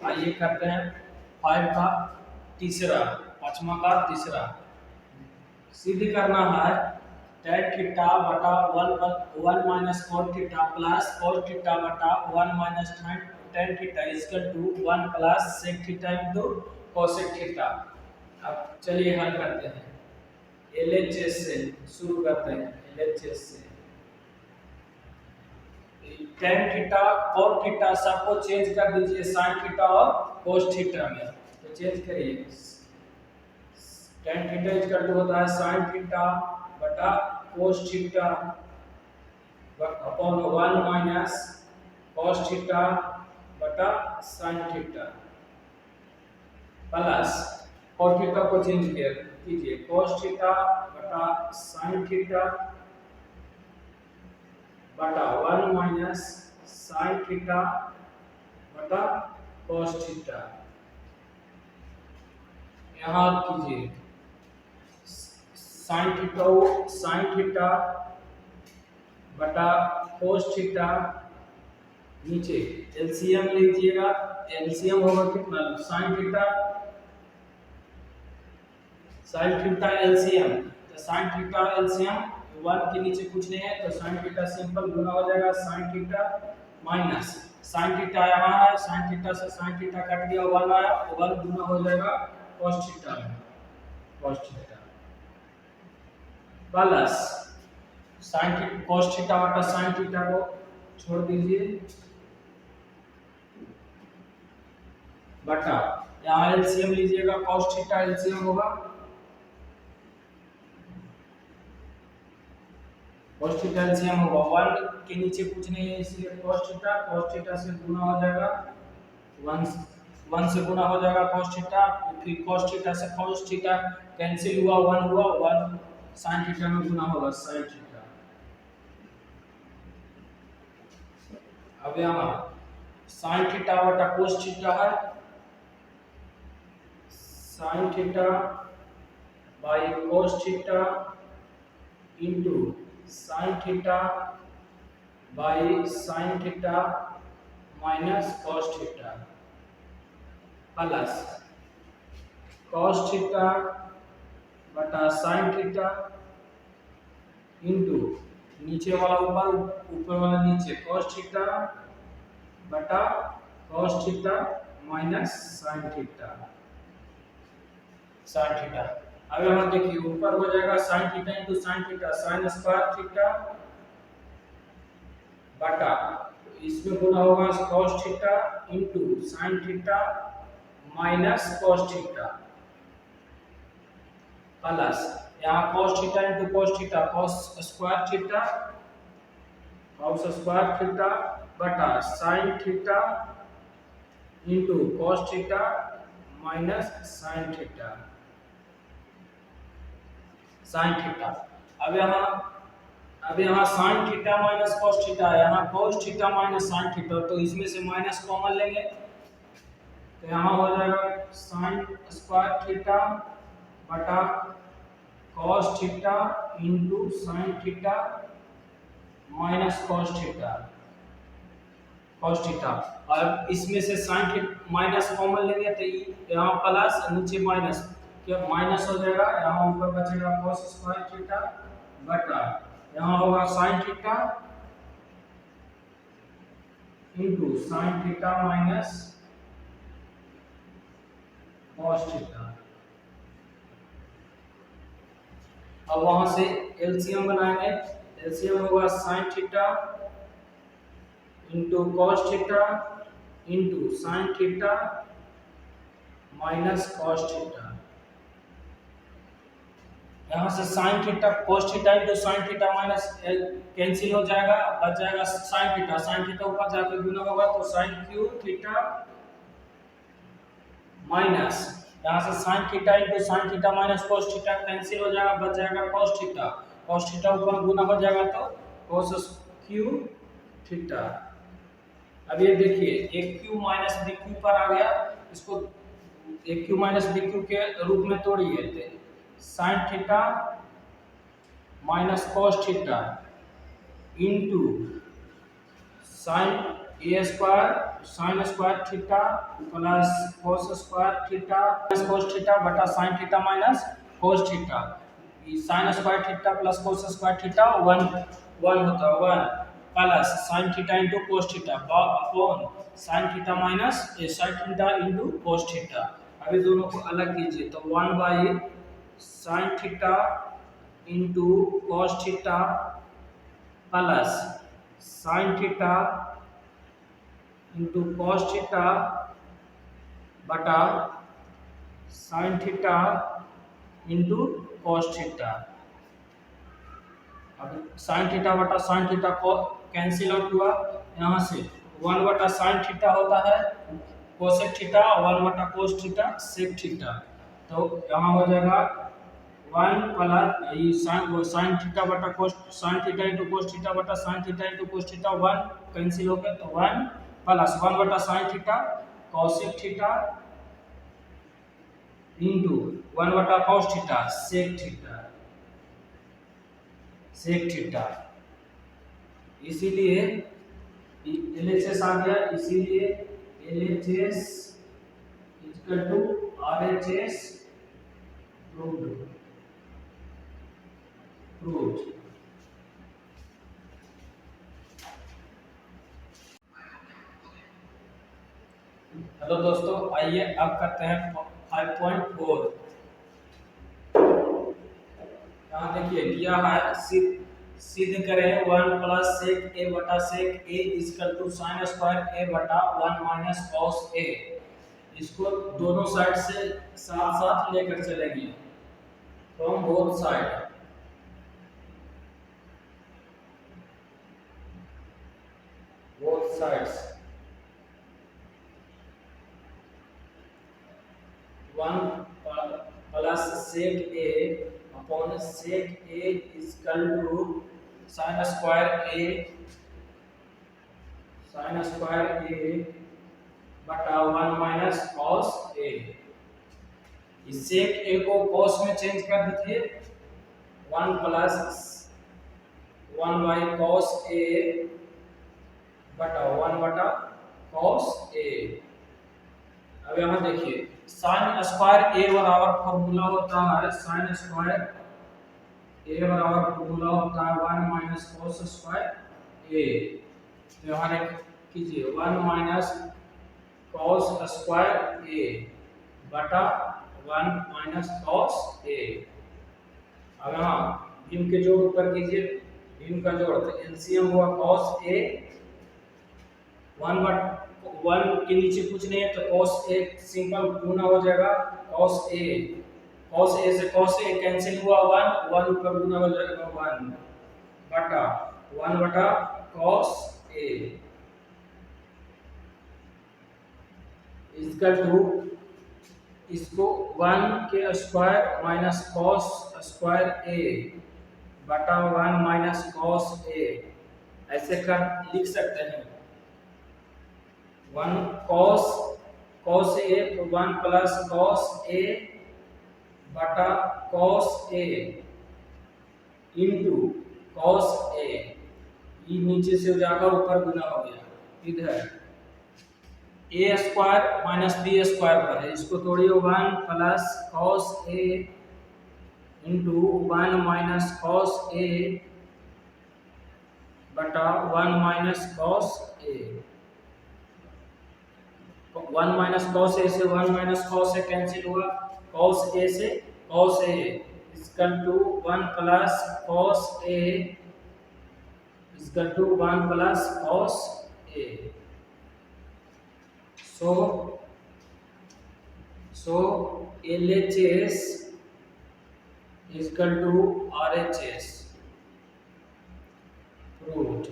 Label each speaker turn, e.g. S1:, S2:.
S1: आइए करते हैं 5 का तीसरा, 5वां का तीसरा। सीधी करना है tan थीटा बटा 1 minus cos theta plus cos theta बटा 1 minus tan theta equal to 1 plus sec theta into cosec theta. अब चलिए हल करते हैं। LHS से शुरू करते हैं। LHS से tan थीटा cos थीटा सबको चेंज कर दीजिए sin थीटा और cos थीटा में। तो चेंज करिए। tan थीटा इक्वल टू होता है sin थीटा बटा cos theta upon 1 minus cos theta बटा sin theta plus cos theta को चेंज कीजिए cos थीटा बटा sin थीटा बटा 1 माइनस sin थीटा बटा cos थीटा। यहाँ कीजिए sin थीटा बटा cos थीटा, नीचे एलसीएम लीजिएगा। एलसीएम होगा कितना? sin थीटा एलसीएम, तो sin थीटा एलसीएम 1 के नीचे कुछ नहीं है, तो sin थीटा सिंपल गुना हो जाएगा sin theta minus sin theta यहाँ है, sin थीटा से sin थीटा कट गया, 1 आया, 1 गुना हो जाएगा cos थीटा में, cos theta plus sin theta cos theta बटा sin थीटा को छोड़ दीजिए बटा यहाँ एलसीएम लीजिएगा, cos थीटा एलसीएम होगा cos थीटा एलसीएम होगा 1 के नीचे कुछ नहीं है, इसलिए cos थीटा से गुना हो जाएगा 1 से गुना हो जाएगा cos थीटा, फिर cos थीटा से cos थीटा कैंसिल हुआ, 1 हुआ, 1 sin थीटा में गुना होगा sin थीटा। अब यहाँ sin थीटा बटा cos थीटा है, sin theta by cos theta into sin theta by sin theta minus cos theta plus cos theta बटा sin थीटा इंटू नीचे वाला ऊपर, ऊपर वाला नीचे, cos थीटा बटा cos theta minus sin theta, sin theta. अब यहाँ देखिए ऊपर हो जाएगा sin theta into sin theta, sin square theta बटा इसमें गुना होगा cos theta into sin theta minus cos theta plus यहाँ cos theta into cos theta, cos square theta बटा sin theta into cos theta minus sin theta, sin theta. अब यहाँ sin theta minus cos theta है, यहाँ cos theta minus sin theta, तो इसमें से minus common लेंगे, तो यहाँ हो जाएगा sin स्क्वायर थीटा बटा cos theta into sin theta minus cos theta, cos theta. और इसमें से sin थीटा माइनस कॉमन लेंगे, तो यहाँ प्लस नीचे माइनस, क्या माइनस हो जाएगा, यहाँ ऊपर बचेगा cos स्क्वायर थीटा बटा यहाँ होगा sin theta into sin theta minus cos theta. अब वहां से एलसीएम बनाएंगे, एलसीएम होगा sin theta into cos theta into sin theta minus cos theta. यहाँ से sin theta cos theta into sin theta minus cancel हो जाएगा, बच जाएगा sin थीटा ऊपर जाकर गुना होगा, तो sin क्यूब थीटा माइनस यहाँ से sin theta into sin theta minus cos theta cancel हो जाएगा, बच जाएगा cos थीटा ऊपर गुना हो जाएगा, तो cos क्यूब थीटा। अब ये देखिए एक क्यू माइनस बी क्यू पर आ गया, इसको एक क्यू माइनस बी क्यू के रूप में तोड़िए, sin theta minus cos theta into sin A square sine square theta plus cos square theta plus cos theta बटा sine theta minus cos theta. Sine square theta plus cos square theta 1 1 होता है 1 plus sine theta into cos theta upon sine theta minus sine theta into cos theta. अभी दोनों को अलग कीजिए तो 1 by sine theta into cos theta plus sine theta into cos theta बटा sine theta into cos theta. अब sine theta बटा sine theta को कैंसिल आउट हुआ, यहाँ से 1 बटा साइन थीटा होता है कोसेक थीटा, 1 बटा कोस थीटा सेक थीटा। तो यहाँ हो जाएगा 1 प्लस साइन थीटा बटा cos sine theta into cos theta बटा sine theta into cos theta 1 cancel हो गया तो 1 प्लस 1 बटा sine theta cosec theta into 1 बटा कॉस थीटा सेक थीटा। इसीलिए LHS आ गया, इसीलिए LHS equal to RHS proved. Hello दोस्तों, आइए अब करते हैं 5.4। यहाँ देखिए दिया है सिद्ध करें 1 प्लस सेक ए बटा सेक A equal to sine square A बटा 1 माइनस कॉस ए। इसको दोनों साइड से साथ साथ लेकर चलेंगे from both side. Both sides 1 plus sec A upon sec A equal to sine square A बटा 1 माइनस कॉस ए। इस सेक ए को कॉस में चेंज कर दीजिए 1 प्लस 1 बाई कॉस ए बटा 1 बटा कॉस ए। अब यहाँ देखिए साइन स्क्वायर ए बराबर फॉर्मूला होता है साइन स्क्वायर ए बराबर फॉर्मूला होता है 1 माइनस कॉस स्क्वायर ए। तो यहाँ कीजिए 1 माइनस कॉस स्क्वायर ए बटा 1 माइनस कॉस ए। अब यहाँ भीम के जोड़ ऊपर कीजिए, भीम का जोड़ तो एलसीएम हुआ कॉस ए 1 के नीचे कुछ नहीं है तो cos ए सिंपल गुना हो जाएगा cos ए से cos ए कैंसिल हुआ 1 ऊपर गुना हो जाएगा 1 बटा cos ए इक्वल टू इसको 1 के square minus cos square A बटा 1 माइनस cos ए ऐसे कर लिख सकते हैं। 1 cos ए तो 1 प्लस cos ए बटा cos A into cos A. ये नीचे से जाकर ऊपर गुना हो गया, इधर A square minus B square पर है, इसको तोड़िए 1 plus cos A into 1 minus cos A बटा 1 minus cos A. 1 minus cos A से 1 माइनस कॉस ए कैंसिल हुआ, कॉस ए से cos A equal to 1 plus cos A equal to 1 plus cos A. So LHS equal to RHS proved.